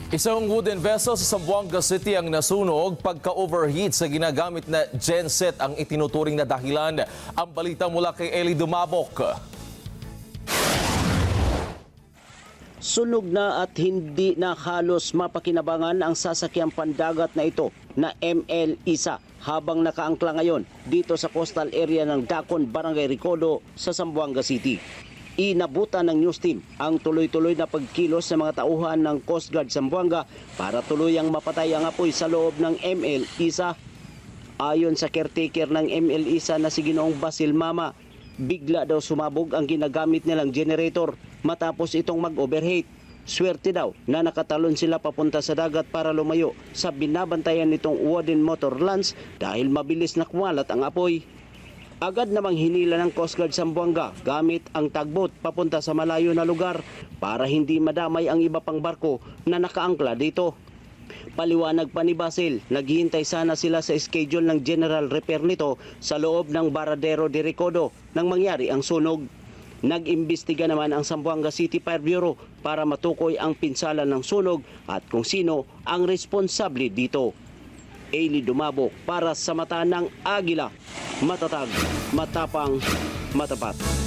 Isang wooden vessel sa Zamboanga City ang nasunog pagka-overheat sa ginagamit na genset ang itinuturing na dahilan. Ang balita mula kay Eli Dumabok. Sunog na at hindi na halos mapakinabangan ang sasakyang pandagat na ito na ML Isa habang nakaangkla ngayon dito sa coastal area ng Dacon, Barangay Recodo sa Zamboanga City. Inabutan ng news team ang tuloy-tuloy na pagkilos sa mga tauhan ng Coast Guard Zamboanga para tuluyang mapatay ang apoy sa loob ng ML Isa. Ayon sa caretaker ng ML Isa na si Ginoong Basil Mama, bigla daw sumabog ang ginagamit nilang generator matapos itong mag-overheat. Swerte daw na nakatalon sila papunta sa dagat para lumayo sa binabantayan nitong wooden motor launch dahil mabilis na kumalat ang apoy. Agad namang hinila ng Coast Guard Zamboanga gamit ang tugboat papunta sa malayo na lugar para hindi madamay ang iba pang barko na nakaangkla dito. Paliwanag pa ni Basil, naghihintay sana sila sa schedule ng general repair nito sa loob ng Baradero de Recodo nang mangyari ang sunog. Nag-imbestiga naman ang Zamboanga City Fire Bureau para matukoy ang pinsalan ng sunog at kung sino ang responsable dito. Eli Dumabok para sa mata ng Agila. Matatag, matapang, matapat.